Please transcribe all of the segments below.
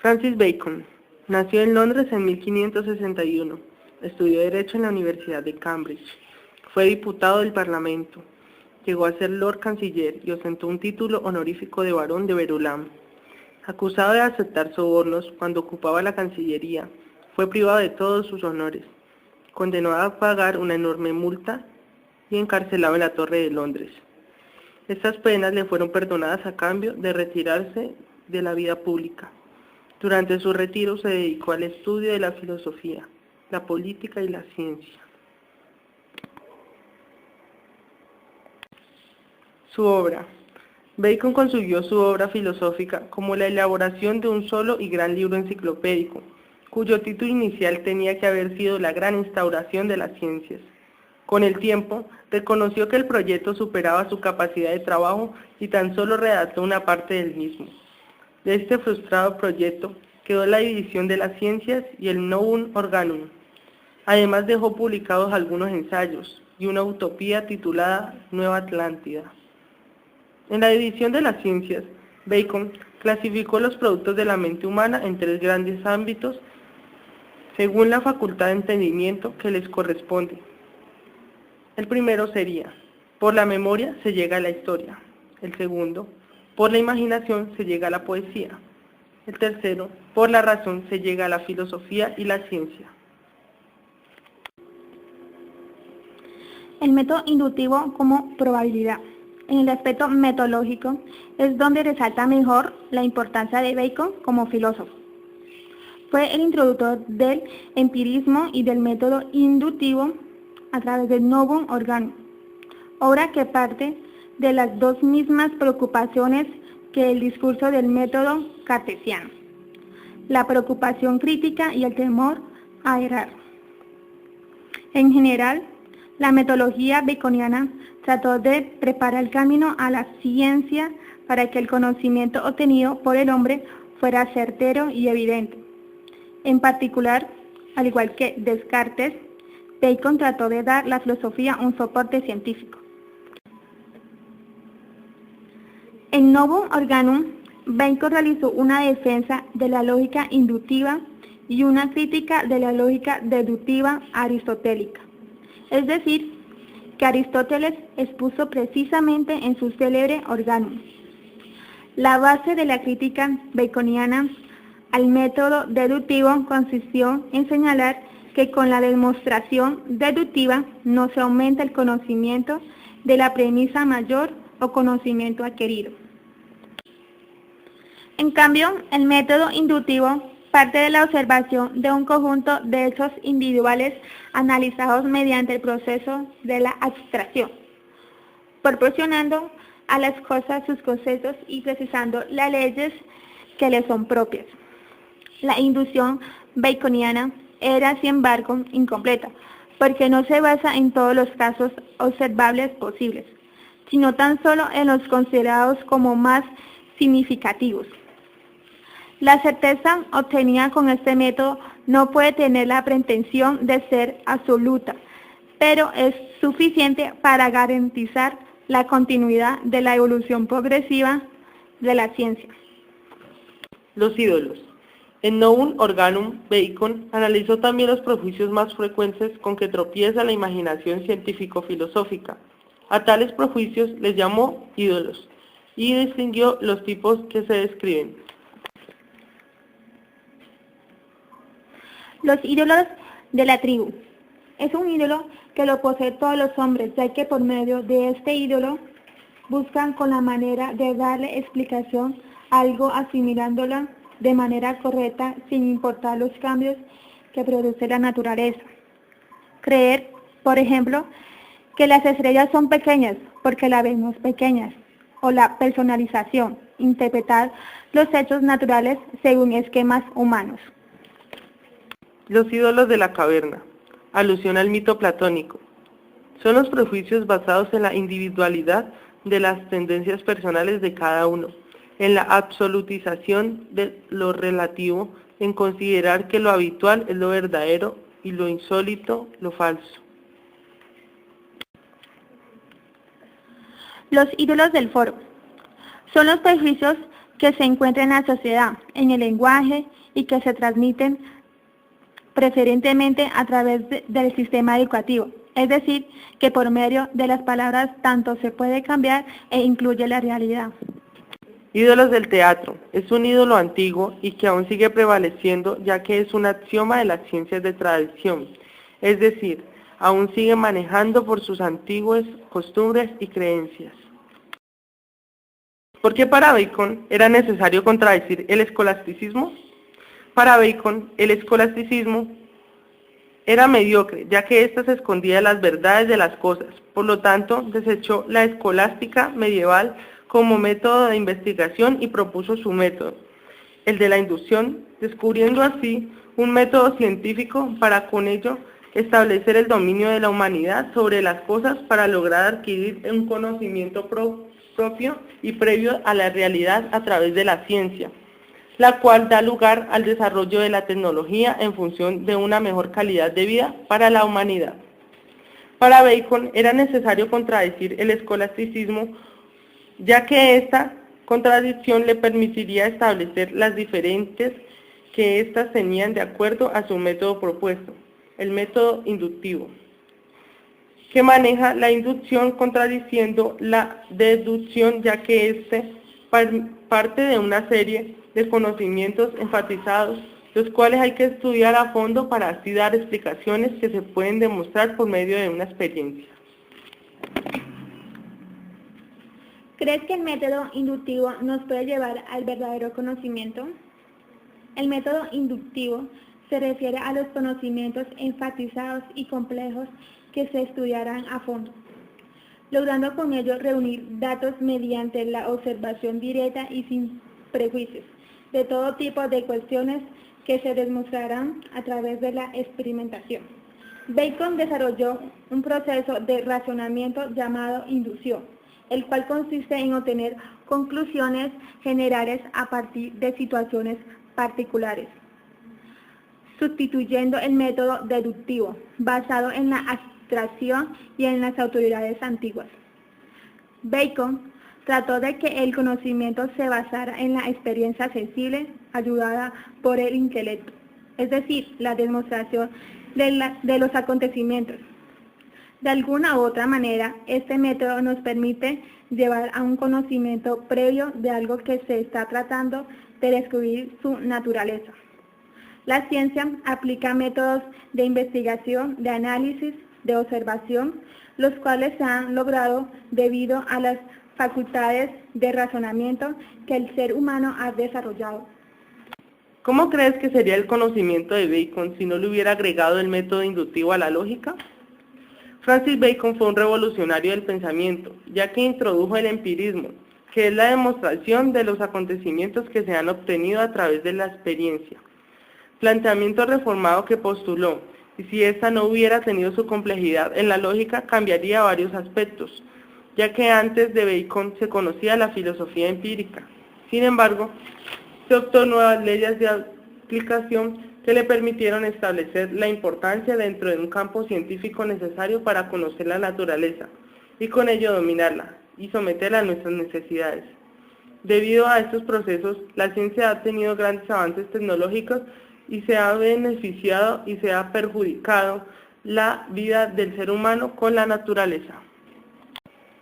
Francis Bacon nació en Londres en 1561. Estudió Derecho en la Universidad de Cambridge. Fue diputado del Parlamento. Llegó a ser Lord Canciller y ostentó un título honorífico de barón de Verulam. Acusado de aceptar sobornos cuando ocupaba la Cancillería, fue privado de todos sus honores, condenado a pagar una enorme multa y encarcelado en la Torre de Londres. Estas penas le fueron perdonadas a cambio de retirarse de la vida pública. Durante su retiro se dedicó al estudio de la filosofía, la política y la ciencia. Su obra. Bacon concibió su obra filosófica como la elaboración de un solo y gran libro enciclopédico, cuyo título inicial tenía que haber sido la gran instauración de las ciencias. Con el tiempo, reconoció que el proyecto superaba su capacidad de trabajo y tan solo redactó una parte del mismo. De este frustrado proyecto quedó la división de las ciencias y el Novum Organum. Además dejó publicados algunos ensayos y una utopía titulada Nueva Atlántida. En la división de las ciencias, Bacon clasificó los productos de la mente humana en tres grandes ámbitos según la facultad de entendimiento que les corresponde. El primero sería, por la memoria se llega a la historia. El segundo, por la imaginación se llega a la poesía. El tercero, por la razón se llega a la filosofía y la ciencia. El método inductivo como probabilidad. En el aspecto metodológico es donde resalta mejor la importancia de Bacon como filósofo. Fue el introductor del empirismo y del método inductivo a través del Novum Organum, obra que parte de las dos mismas preocupaciones que el discurso del método cartesiano: la preocupación crítica y el temor a errar. En general, la metodología baconiana trató de preparar el camino a la ciencia para que el conocimiento obtenido por el hombre fuera certero y evidente. En particular, al igual que Descartes, Bacon trató de dar a la filosofía un soporte científico. En Novum Organum, Bacon realizó una defensa de la lógica inductiva y una crítica de la lógica deductiva aristotélica. Es decir, que Aristóteles expuso precisamente en su célebre Organum. La base de la crítica baconiana al método deductivo consistió en señalar que con la demostración deductiva no se aumenta el conocimiento de la premisa mayor o conocimiento adquirido. En cambio, el método inductivo parte de la observación de un conjunto de hechos individuales analizados mediante el proceso de la abstracción, proporcionando a las cosas sus conceptos y precisando las leyes que les son propias. La inducción baconiana era, sin embargo, incompleta, porque no se basa en todos los casos observables posibles, sino tan solo en los considerados como más significativos. La certeza obtenida con este método no puede tener la pretensión de ser absoluta, pero es suficiente para garantizar la continuidad de la evolución progresiva de la ciencia. Los ídolos. En Novum Organum, Bacon analizó también los prejuicios más frecuentes con que tropieza la imaginación científico-filosófica. A tales prejuicios les llamó ídolos y distinguió los tipos que se describen. Los ídolos de la tribu. Es un ídolo que lo poseen todos los hombres, ya que por medio de este ídolo buscan con la manera de darle explicación a algo, asimilándola de manera correcta sin importar los cambios que produce la naturaleza. Creer, por ejemplo, que las estrellas son pequeñas porque las vemos pequeñas, o la personalización, interpretar los hechos naturales según esquemas humanos. Los ídolos de la caverna. Alusión al mito platónico. Son los prejuicios basados en la individualidad de las tendencias personales de cada uno, en la absolutización de lo relativo, en considerar que lo habitual es lo verdadero y lo insólito lo falso. Los ídolos del foro. Son los prejuicios que se encuentran en la sociedad, en el lenguaje y que se transmiten preferentemente a través del sistema educativo. Es decir, que por medio de las palabras tanto se puede cambiar e incluye la realidad. Ídolos del teatro. Es un ídolo antiguo y que aún sigue prevaleciendo, ya que es un axioma de las ciencias de tradición. Es decir, aún sigue manejando por sus antiguas costumbres y creencias. ¿Por qué para Bacon era necesario contradecir el escolasticismo? Para Bacon, el escolasticismo era mediocre, ya que ésta se escondía de las verdades de las cosas. Por lo tanto, desechó la escolástica medieval como método de investigación y propuso su método, el de la inducción, descubriendo así un método científico para con ello establecer el dominio de la humanidad sobre las cosas para lograr adquirir un conocimiento propio y previo a la realidad a través de la ciencia, la cual da lugar al desarrollo de la tecnología en función de una mejor calidad de vida para la humanidad. Para Bacon era necesario contradecir el escolasticismo, ya que esta contradicción le permitiría establecer las diferentes que éstas tenían de acuerdo a su método propuesto, el método inductivo, que maneja la inducción contradiciendo la deducción, ya que éste parte de una serie de conocimientos enfatizados, los cuales hay que estudiar a fondo para así dar explicaciones que se pueden demostrar por medio de una experiencia. ¿Crees que el método inductivo nos puede llevar al verdadero conocimiento? El método inductivo se refiere a los conocimientos enfatizados y complejos que se estudiarán a fondo, logrando con ello reunir datos mediante la observación directa y sin prejuicios de todo tipo de cuestiones que se demostrarán a través de la experimentación. Bacon desarrolló un proceso de razonamiento llamado inducción, el cual consiste en obtener conclusiones generales a partir de situaciones particulares, sustituyendo el método deductivo, basado en la abstracción y en las autoridades antiguas. Bacon trató de que el conocimiento se basara en la experiencia sensible, ayudada por el intelecto, es decir, la demostración de los acontecimientos. De alguna u otra manera, este método nos permite llevar a un conocimiento previo de algo que se está tratando de descubrir su naturaleza. La ciencia aplica métodos de investigación, de análisis, de observación, los cuales se han logrado debido a las facultades de razonamiento que el ser humano ha desarrollado. ¿Cómo crees que sería el conocimiento de Bacon si no le hubiera agregado el método inductivo a la lógica? Francis Bacon fue un revolucionario del pensamiento, ya que introdujo el empirismo, que es la demostración de los acontecimientos que se han obtenido a través de la experiencia. Planteamiento reformado que postuló, y si ésta no hubiera tenido su complejidad en la lógica, cambiaría varios aspectos, ya que antes de Bacon se conocía la filosofía empírica. Sin embargo, se optó nuevas leyes de aplicación que le permitieron establecer la importancia dentro de un campo científico necesario para conocer la naturaleza y con ello dominarla y someterla a nuestras necesidades. Debido a estos procesos, la ciencia ha tenido grandes avances tecnológicos y se ha beneficiado y se ha perjudicado la vida del ser humano con la naturaleza.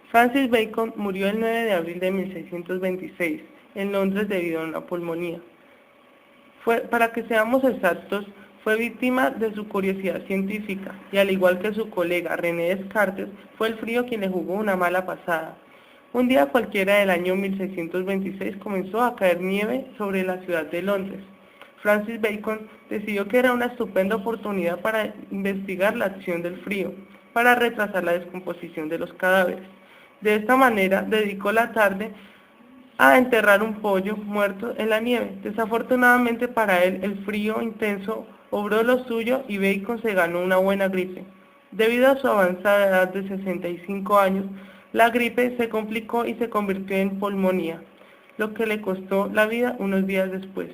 Francis Bacon murió el 9 de abril de 1626 en Londres debido a una pulmonía. Para que seamos exactos, fue víctima de su curiosidad científica y al igual que su colega René Descartes, fue el frío quien le jugó una mala pasada. Un día cualquiera del año 1626 comenzó a caer nieve sobre la ciudad de Londres. Francis Bacon decidió que era una estupenda oportunidad para investigar la acción del frío, para retrasar la descomposición de los cadáveres. De esta manera, dedicó la tarde a enterrar un pollo muerto en la nieve. Desafortunadamente para él, el frío intenso obró lo suyo y Bacon se ganó una buena gripe. Debido a su avanzada edad de 65 años, la gripe se complicó y se convirtió en pulmonía, lo que le costó la vida unos días después.